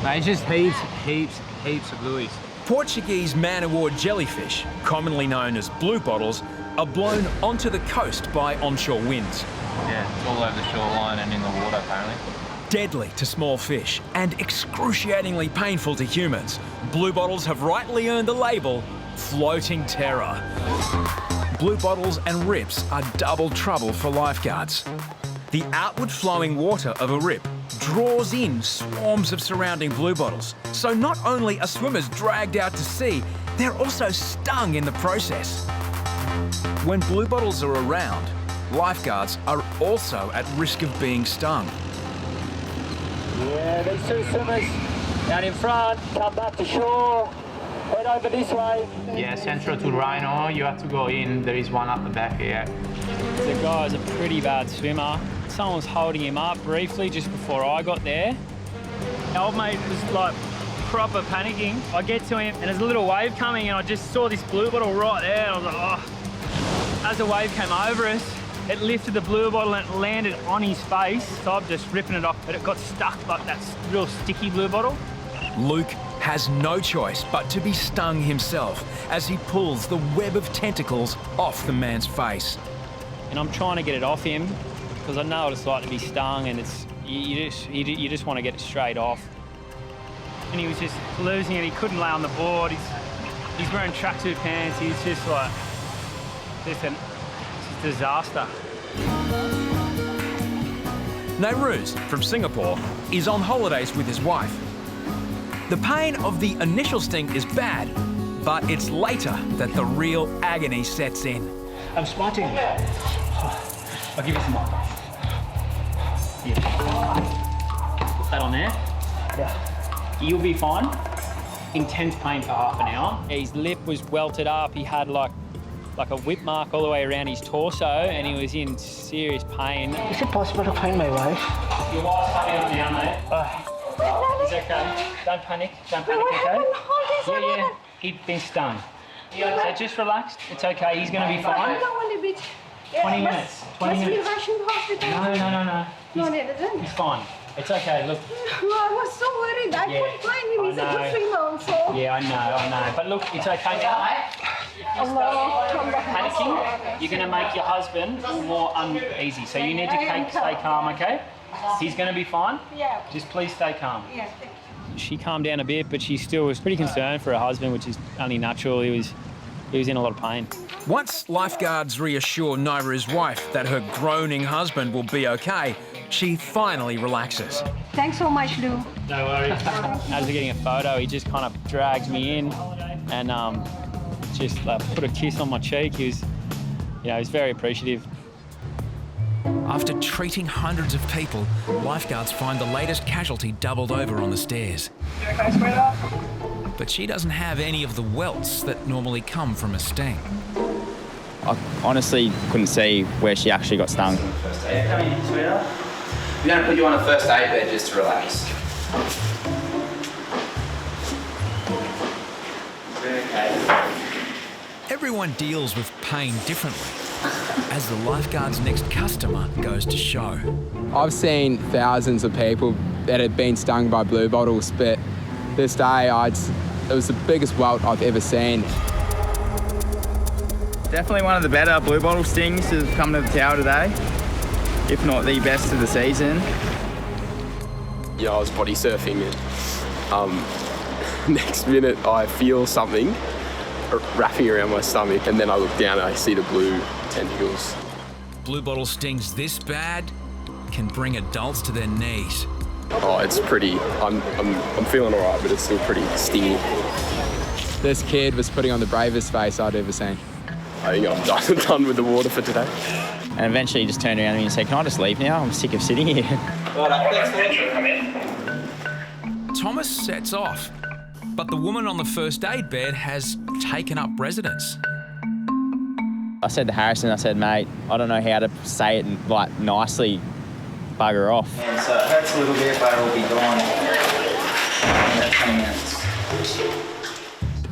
Mate, just heaps of blueies. Portuguese man-o-war jellyfish, commonly known as blue bottles, are blown onto the coast by onshore winds. Yeah, it's all over the shoreline and in the water, apparently. Deadly to small fish and excruciatingly painful to humans, blue bottles have rightly earned the label floating terror. Blue bottles and rips are double trouble for lifeguards. The outward flowing water of a rip draws in swarms of surrounding blue bottles. So not only are swimmers dragged out to sea, they're also stung in the process. When blue bottles are around, lifeguards are also at risk of being stung. Yeah, these two swimmers down in front, come back to shore, head over this way. Yeah, central to Rhino, you have to go in. There is one up the back here. The guy's a pretty bad swimmer. Someone was holding him up briefly just before I got there. The old mate was like proper panicking. I get to him and there's a little wave coming and I just saw this blue bottle right there and I was like, oh. As the wave came over us, it lifted the blue bottle and it landed on his face. So I'm just ripping it off, but it got stuck like that real sticky blue bottle. Luke has no choice but to be stung himself as he pulls the web of tentacles off the man's face. And I'm trying to get it off him because I know what it's like to be stung, and it's you just want to get it straight off. And he was just losing it. He couldn't lay on the board. He's wearing tracksuit pants. He's just like a disaster. Nairuz from Singapore is on holidays with his wife. The pain of the initial sting is bad, but it's later that the real agony sets in. I'm spotting. I'll give you some more. Yeah. Put that on there. Yeah. You'll be fine. Intense pain for half an hour. His lip was welted up. He had like a whip mark all the way around his torso, and he was in serious pain. Is it possible to find my wife? Your wife's coming up now, mate. It's okay. Don't panic. Don't panic, okay? Yeah. He'd been stung. So just relax. It's okay. He's going to be fine. 20 minutes. 20 minutes. Rush him to hospital. No. He's fine. It's okay. Look. I was so worried. I couldn't find him. He's a good swimmer also. Yeah, I know. But look, it's okay now. If you start panicking, you're going to make your husband more uneasy. So you need to stay calm, okay? He's going to be fine. Yeah. Just please stay calm. Yeah. She calmed down a bit, but she still was pretty concerned for her husband, which is only natural. He was in a lot of pain. Once lifeguards reassure Naira's wife that her groaning husband will be okay, she finally relaxes. Thanks so much, Lou. No worries. As we're getting a photo, he just kind of dragged me in and just put a kiss on my cheek. He was very appreciative. After treating hundreds of people, lifeguards find the latest casualty doubled over on the stairs. You okay, sweetheart? But she doesn't have any of the welts that normally come from a sting. I honestly couldn't see where she actually got stung. Yeah, come in, sweetheart. We're going to put you on a first aid bed just to relax. Okay. Everyone deals with pain differently, as the lifeguard's next customer goes to show. I've seen thousands of people that have been stung by blue bottles, but this day it was the biggest welt I've ever seen. Definitely one of the better blue bottle stings to come to the tower today, if not the best of the season. Yeah, I was body surfing and next minute I feel something wrapping around my stomach, and then I look down and I see the blue tentacles. Blue bottle stings this bad can bring adults to their knees. Oh, it's pretty, I'm feeling all right, but it's still pretty stingy. This kid was putting on the bravest face I'd ever seen. I think I'm done with the water for today. And eventually he just turned around to me and said, "Can I just leave now? I'm sick of sitting here." Thomas sets off, but the woman on the first aid bed has taken up residence. I said to Harrison, I said, "Mate, I don't know how to say it like nicely, bugger off." And so it hurts a little bit, but it'll be gone in 20 minutes.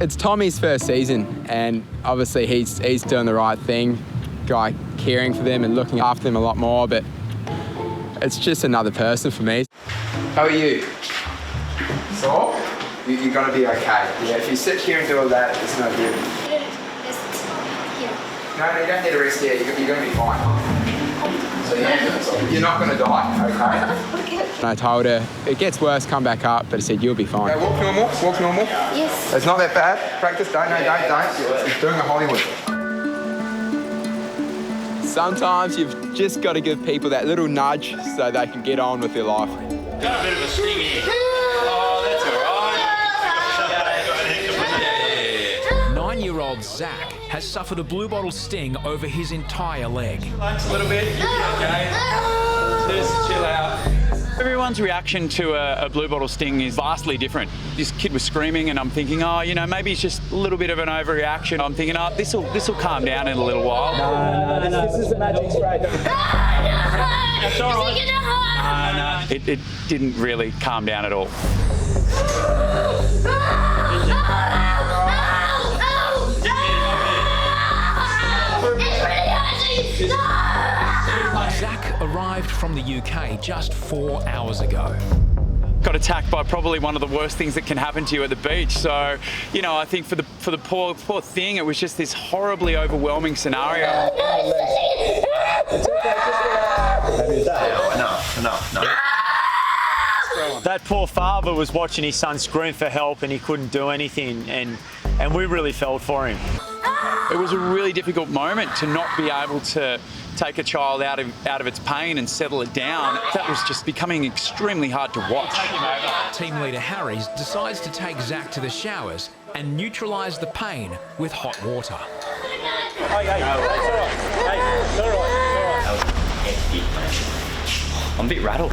It's Tommy's first season, and obviously he's doing the right thing, guy caring for them and looking after them a lot more, but it's just another person for me. How are you? So, you're gonna be okay. Yeah, if you sit here and do all that, it's no good. No, you don't need a rest here. You're gonna be fine. So you're not gonna die, okay? And I told her, it gets worse, come back up, but I said, you'll be fine. Okay, walk normal. Yes. It's not that bad. Practice, don't. It's doing a Hollywood. Sometimes you've just got to give people that little nudge so they can get on with their life. Got a bit of a sting here. Oh, that's all right. 9-year-old Zach has suffered a blue bottle sting over his entire leg. Relax a little bit. Okay. Just chill out. Everyone's reaction to a blue bottle sting is vastly different. This kid was screaming and I'm thinking, oh, you know, maybe it's just a little bit of an overreaction. I'm thinking, oh, this'll calm down in a little while. No, this is the magic spray. That's all right. No. It didn't really calm down at all. Zach arrived from the UK just 4 hours ago. Got attacked by probably one of the worst things that can happen to you at the beach. So, you know, I think for the poor thing, it was just this horribly overwhelming scenario. No. That poor father was watching his son scream for help and he couldn't do anything, and we really felt for him. It was a really difficult moment to not be able to take a child out of its pain and settle it down. That was just becoming extremely hard to watch. Team leader Harries decides to take Zach to the showers and neutralise the pain with hot water. I'm a bit rattled.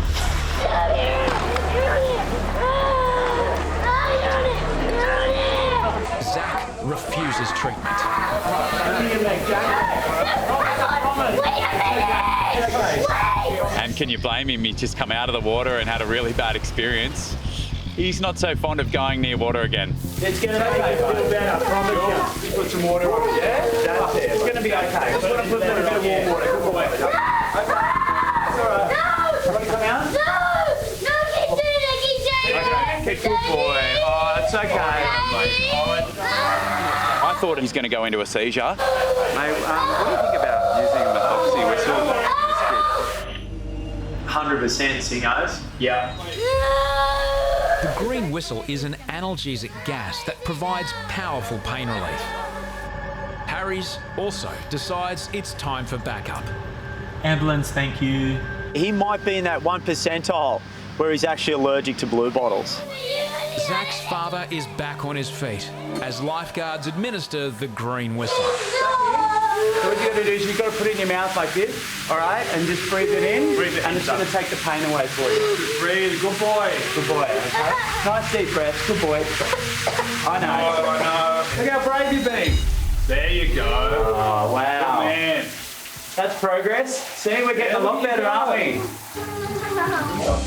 Zach refuses treatment. And can you blame him? He just come out of the water and had a really bad experience. He's not so fond of going near water again. It's going to be okay. Feel better, I promise you. Put some water on it, yeah? That's it. It's going to be okay. Just want to put a bit of warm water. Good boy. Okay. That's all right. No! Want to come out? No, keep doing it. Okay, good boy. Oh, it's okay. I thought he was going to go into a seizure. Mate, what do you think about using a methoxy whistle? 100% singos. Yeah. The green whistle is an analgesic gas that provides powerful pain relief. Harries also decides it's time for backup. Ambulance, thank you. He might be in that 1 percentile where he's actually allergic to blue bottles. Zach's father is back on his feet as lifeguards administer the green whistle. So what you got to do is you've got to put it in your mouth like this, all right, and just breathe it in, and it's going to take the pain away for you. Breathe, good boy. Good boy, okay? Nice deep breaths, good boy. I know. Look how brave you've been. There you go. Oh, wow. Good man. That's progress. See, we're getting a lot better, aren't we?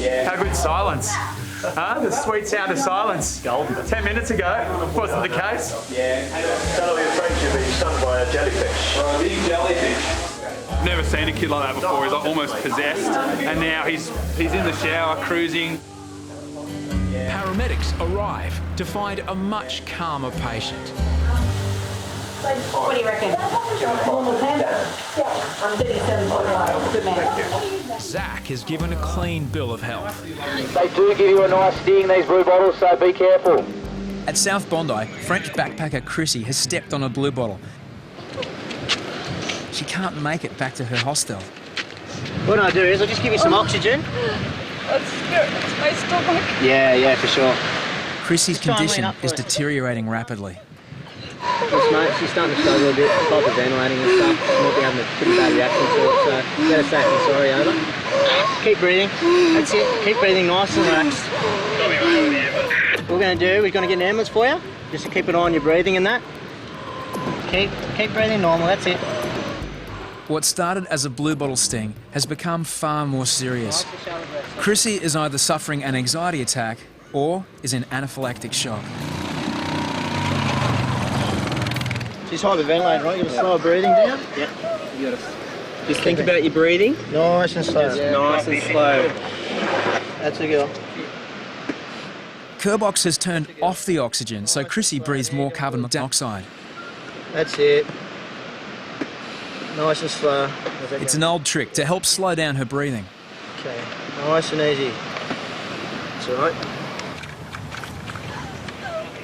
Yeah. How good silence. Huh? The sweet sound of silence. Golden. 10 minutes ago, wasn't the case. Yeah. That'll be a friendship being stung by a jellyfish. Or a big jellyfish. Never seen a kid like that before. He's like almost possessed, and now he's in the shower cruising. Paramedics arrive to find a much calmer patient. What do you reckon? Normal temper? Yeah, I'm 37.5. Good man. Zach is given a clean bill of health. They do give you a nice sting, these blue bottles, so be careful. At South Bondi, French backpacker Chrissy has stepped on a blue bottle. She can't make it back to her hostel. What I'll do is I'll just give you some oxygen. That's my stomach. Yeah, for sure. Chrissy's condition is deteriorating rapidly. Yes, mate, she's starting to struggle a bit, hyperventilating and stuff. She might be having a pretty bad reaction to it, so better safe than sorry, over. Keep breathing. That's it. Keep breathing nice and relaxed. What we're going to do, we're going to get an ambulance for you, just to keep an eye on your breathing and that. Keep breathing normal, that's it. What started as a blue bottle sting has become far more serious. Chrissy is either suffering an anxiety attack or is in anaphylactic shock. She's hyperventilating, right? You got to slow her breathing down? Yep. You got to just think about your breathing. Nice and slow. Nice and slow. That's a girl. Kerbox has turned off the oxygen, so Chrissy breathes more carbon dioxide. That's it. Nice and slow. It's an old trick to help slow down her breathing. Okay, nice and easy. That's all right.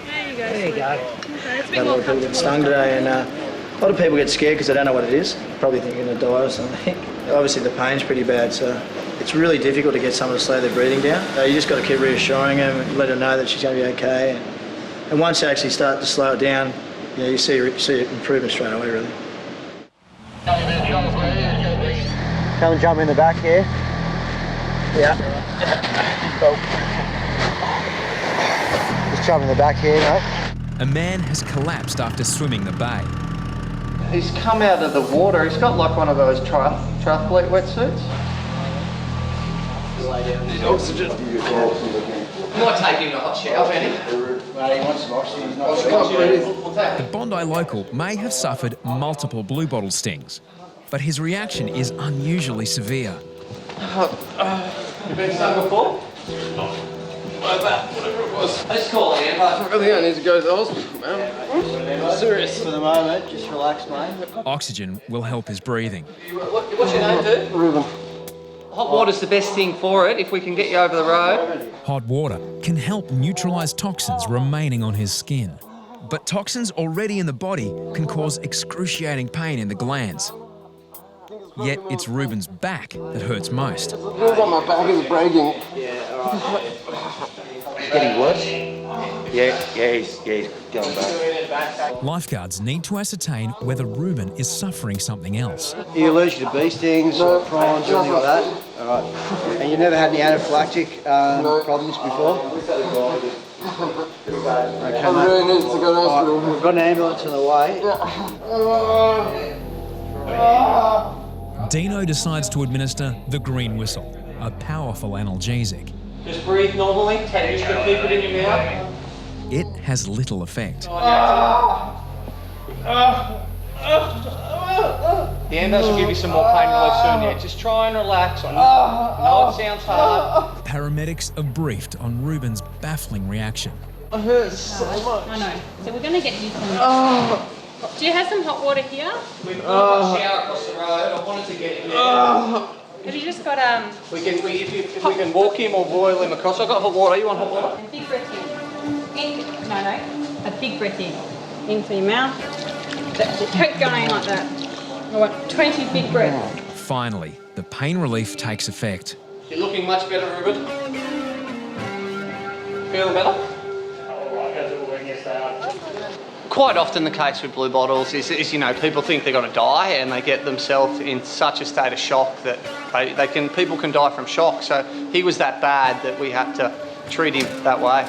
There you go. There you go. Okay, it's a bit A lot more of people get comfortable. stung today, and a lot of people get scared because they don't know what it is. Probably think you're going to die or something. Obviously, the pain's pretty bad, so it's really difficult to get someone to slow their breathing down. You just got to keep reassuring them and let her know that she's going to be okay. And once you actually start to slow it down, you see improvement straight away, really. Come and jump in the back here. Yeah. Cool. Just jump in the back here, mate. A man has collapsed after swimming the bay. He's come out of the water. He's got like one of those triathlete wetsuits. Oxygen. Might take him to hot shower, Benny. He wants some oxygen. The Bondi local may have suffered multiple blue bottle stings, but his reaction is unusually severe. You been stung before? Like that, whatever it was. I just call it in. I really don't need to go to the hospital, man. Serious. For the moment, just relax, mate. Oxygen will help his breathing. What's your name, dude? Ruben. Hot water's the best thing for it if we can get you over the road. Hot water can help neutralise toxins remaining on his skin. But toxins already in the body can cause excruciating pain in the glands. Yet it's Ruben's back that hurts most. My back is breaking. Getting worse? Yeah, he's going back. Lifeguards need to ascertain whether Ruben is suffering something else. Are you allergic to bee stings or prawns or anything like that? All right. And you never had any anaphylactic problems before? Okay, I really need to go to hospital. We've got an ambulance on the way. Deano decides to administer the green whistle, a powerful analgesic. Just breathe normally. Just keep it in your mouth. It has little effect. The ambulance will give you some more pain relief soon, yeah. Just try and relax. I know it sounds hard. Paramedics are briefed on Ruben's baffling reaction. It hurts so much. I know. So we're going to get you some... Do you have some hot water here? We've got a shower across the road. I wanted to get in there. Have you just got if we can walk him or boil him across. I've got hot water. You want hot water? a big breath in? No. A big breath in. In through your mouth. That's it. Keep going like that. I want 20 big breaths. Finally, the pain relief takes effect. You're looking much better, Ruben. Feeling better? Quite often the case with blue bottles is people think they're going to die and they get themselves in such a state of shock that people can die from shock. So he was that bad that we had to treat him that way.